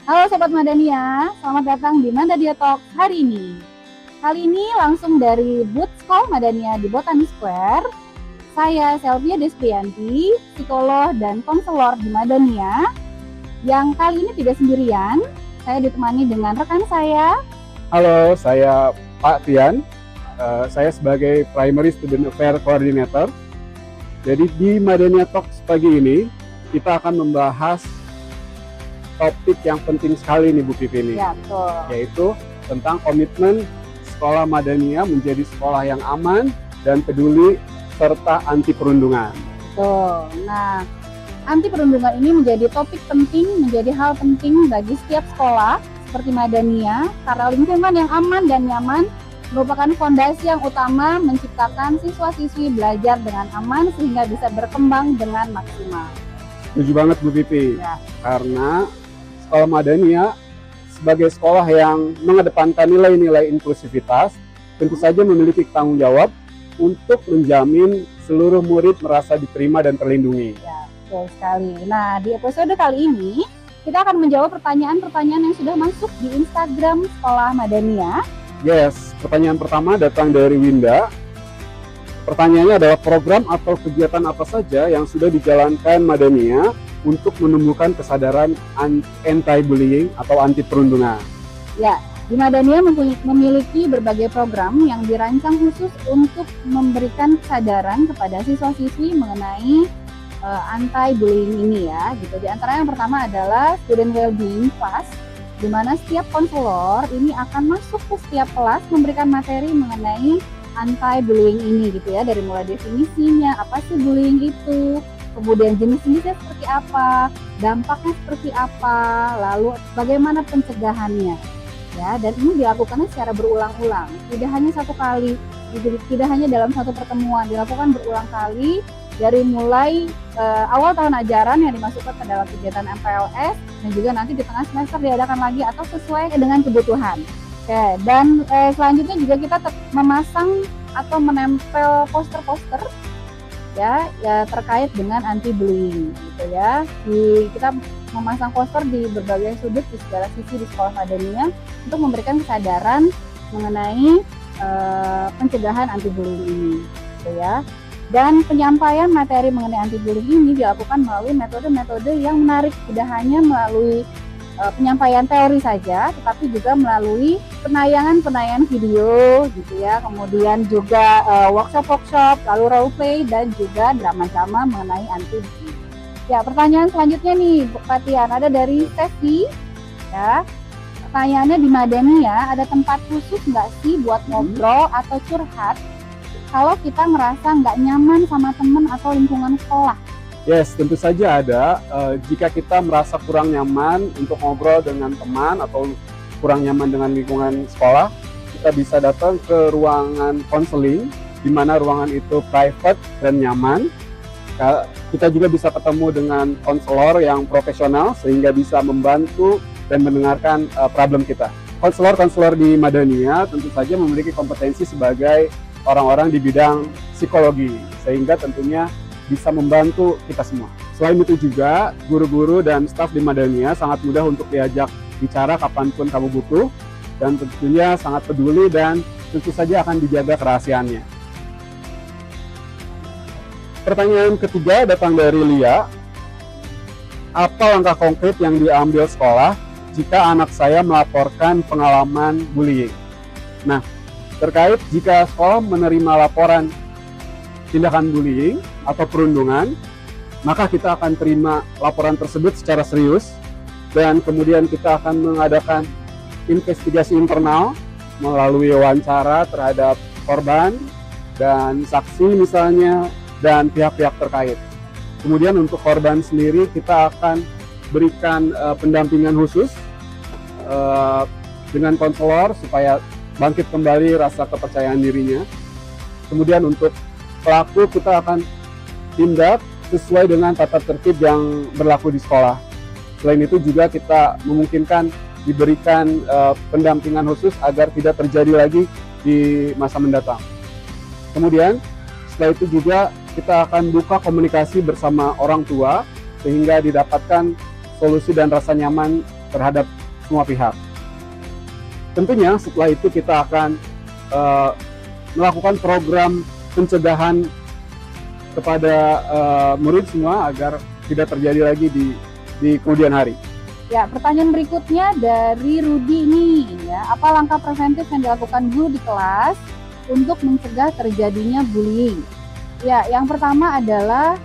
Halo Sobat Madania, selamat datang di Madania Talk hari ini. Kali ini langsung dari booth Sekolah Madania di Botani Square. Saya Selvia Desprianti, psikolog dan konselor di Madania. Yang kali ini tidak sendirian, saya ditemani dengan rekan saya. Halo, saya Pak Tian. Saya sebagai Primary Student Affair Coordinator. Jadi di Madania Talks pagi ini, kita akan membahas topik yang penting sekali nih Bu Pipi, Ya, betul. yaitu tentang komitmen sekolah Madania menjadi sekolah yang aman dan peduli serta anti perundungan. Betul. Nah, anti perundungan ini menjadi topik penting, menjadi hal penting bagi setiap sekolah seperti Madania, karena lingkungan yang aman dan nyaman merupakan fondasi yang utama menciptakan siswa-siswi belajar dengan aman sehingga bisa berkembang dengan maksimal. Setuju banget Bu Pipi, Ya. karena Sekolah Madania sebagai sekolah yang mengedepankan nilai-nilai inklusivitas tentu saja memiliki tanggung jawab untuk menjamin seluruh murid merasa diterima dan terlindungi. Ya, betul sekali. Nah, di episode kali ini kita akan menjawab pertanyaan-pertanyaan yang sudah masuk di Instagram Sekolah Madania. Yes, pertanyaan pertama datang dari Winda. Pertanyaannya adalah program atau kegiatan apa saja yang sudah dijalankan Madania untuk menumbuhkan kesadaran anti-bullying atau anti perundungan. Ya, di Madania memiliki berbagai program yang dirancang khusus untuk memberikan kesadaran kepada siswa-siswi mengenai anti-bullying ini ya. Gitu. Di antara yang pertama adalah Student Wellbeing Class, di mana setiap konselor ini akan masuk ke setiap kelas memberikan materi mengenai anti-bullying ini gitu ya, dari mulai definisinya, apa sih bullying itu, kemudian jenis-jenisnya seperti apa, dampaknya seperti apa, lalu bagaimana pencegahannya. Ya, dan ini dilakukannya secara berulang-ulang, tidak hanya satu kali, tidak hanya dalam satu pertemuan, dilakukan berulang kali dari mulai awal tahun ajaran yang dimasukkan ke dalam kegiatan MPLS dan juga nanti di tengah semester diadakan lagi atau sesuai dengan kebutuhan. Oke, dan selanjutnya juga kita memasang atau menempel poster-poster ya terkait dengan anti bullying gitu ya. Kita memasang poster di berbagai sudut di segala sisi di Sekolah Madania untuk memberikan kesadaran mengenai pencegahan anti bullying ini gitu ya. Dan penyampaian materi mengenai anti bullying ini dilakukan melalui metode-metode yang menarik, tidak hanya melalui penyampaian teori saja, tetapi juga melalui penayangan video gitu ya, kemudian juga workshop, lalu role play dan juga drama-drama mengenai anti bullying. Ya, pertanyaan selanjutnya nih, Pak Tian, ada dari Steffi ya. Pertanyaannya, di Madania ada tempat khusus nggak sih buat ngobrol atau curhat kalau kita ngerasa nggak nyaman sama teman atau lingkungan sekolah? Yes, tentu saja ada. Jika kita merasa kurang nyaman untuk ngobrol dengan teman atau kurang nyaman dengan lingkungan sekolah, kita bisa datang ke ruangan konseling, di mana ruangan itu private dan nyaman. Kita juga bisa ketemu dengan konselor yang profesional sehingga bisa membantu dan mendengarkan problem kita. Konselor-konselor di Madania tentu saja memiliki kompetensi sebagai orang-orang di bidang psikologi, sehingga tentunya bisa membantu kita semua. Selain itu juga, guru-guru dan staf di Madania sangat mudah untuk diajak bicara kapanpun kamu butuh, dan tentunya sangat peduli dan tentu saja akan dijaga kerahasiaannya. Pertanyaan ketiga datang dari Lia. Apa langkah konkret yang diambil sekolah jika anak saya melaporkan pengalaman bullying? Nah, terkait jika sekolah menerima laporan tindakan bullying atau perundungan, maka kita akan terima laporan tersebut secara serius dan kemudian kita akan mengadakan investigasi internal melalui wawancara terhadap korban dan saksi misalnya dan pihak-pihak terkait. Kemudian untuk korban sendiri kita akan berikan pendampingan khusus dengan konselor supaya bangkit kembali rasa kepercayaan dirinya. Kemudian untuk pelaku kita akan tindak sesuai dengan tata tertib yang berlaku di sekolah. Selain itu juga kita memungkinkan diberikan pendampingan khusus agar tidak terjadi lagi di masa mendatang. Kemudian setelah itu juga kita akan buka komunikasi bersama orang tua sehingga didapatkan solusi dan rasa nyaman terhadap semua pihak. Tentunya setelah itu kita akan melakukan program pencegahan kepada murid semua agar tidak terjadi lagi di kemudian hari. Ya, pertanyaan berikutnya dari Rudi ini ya, apa langkah preventif yang dilakukan guru di kelas untuk mencegah terjadinya bullying? Ya, yang pertama adalah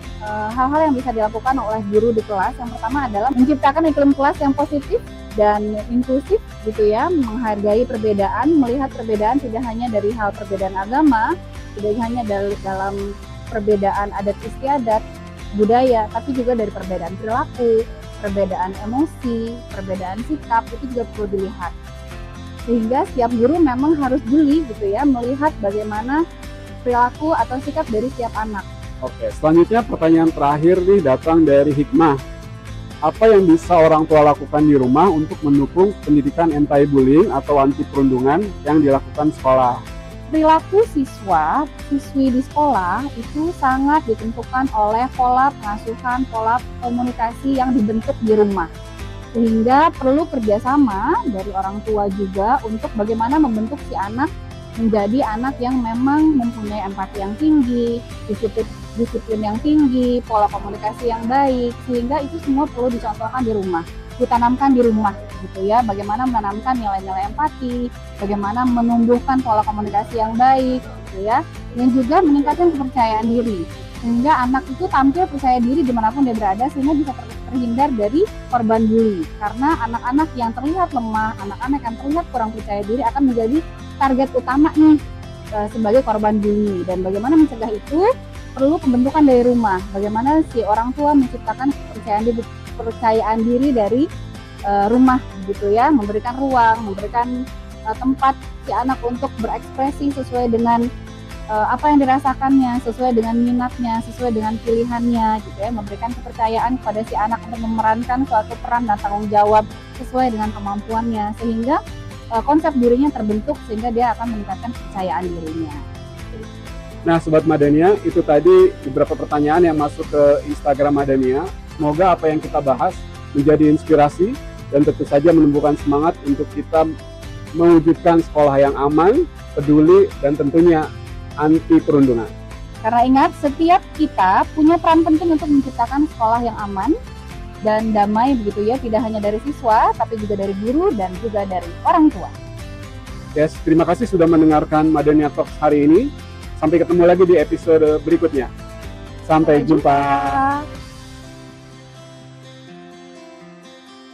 hal-hal yang bisa dilakukan oleh guru di kelas. Yang pertama adalah menciptakan iklim kelas yang positif dan inklusif gitu ya, menghargai perbedaan, melihat perbedaan tidak hanya dari hal perbedaan agama, tidak hanya dalam perbedaan adat istiadat, budaya, tapi juga dari perbedaan perilaku, perbedaan emosi, perbedaan sikap, itu juga perlu dilihat. Sehingga setiap guru memang harus jeli gitu ya, melihat bagaimana perilaku atau sikap dari setiap anak. Oke, selanjutnya pertanyaan terakhir nih datang dari Hikmah. Apa yang bisa orang tua lakukan di rumah untuk mendukung pendidikan anti-bullying atau anti perundungan yang dilakukan sekolah? Perilaku siswi di sekolah itu sangat ditentukan oleh pola pengasuhan, pola komunikasi yang dibentuk di rumah. Sehingga perlu kerjasama dari orang tua juga untuk bagaimana membentuk si anak menjadi anak yang memang mempunyai empati yang tinggi, disiplin yang tinggi, pola komunikasi yang baik, sehingga itu semua perlu dicontohkan di rumah, ditanamkan di rumah gitu ya, bagaimana menanamkan nilai-nilai empati, bagaimana menumbuhkan pola komunikasi yang baik gitu ya, dan juga meningkatkan kepercayaan diri, sehingga anak itu tampil percaya diri dimanapun dia berada, sehingga bisa terhindar dari korban bully. Karena anak-anak yang terlihat lemah, anak-anak yang terlihat kurang percaya diri akan menjadi target utama nih sebagai korban bully. Dan bagaimana mencegah itu perlu pembentukan dari rumah. Bagaimana si orang tua menciptakan kepercayaan diri dari rumah gitu ya, memberikan ruang, memberikan tempat si anak untuk berekspresi sesuai dengan apa yang dirasakannya, sesuai dengan minatnya, sesuai dengan pilihannya gitu ya, memberikan kepercayaan kepada si anak untuk memerankan suatu peran dan tanggung jawab sesuai dengan kemampuannya, sehingga konsep dirinya terbentuk, sehingga dia akan meningkatkan kepercayaan dirinya. Nah, Sobat Madania, itu tadi beberapa pertanyaan yang masuk ke Instagram Madania. Semoga apa yang kita bahas menjadi inspirasi dan tentu saja menumbuhkan semangat untuk kita mewujudkan sekolah yang aman, peduli, dan tentunya anti perundungan. Karena ingat, setiap kita punya peran penting untuk menciptakan sekolah yang aman dan damai begitu ya, tidak hanya dari siswa, tapi juga dari guru dan juga dari orang tua. Yes, terima kasih sudah mendengarkan Madania Talks hari ini. Sampai ketemu lagi di episode berikutnya. Sampai jumpa.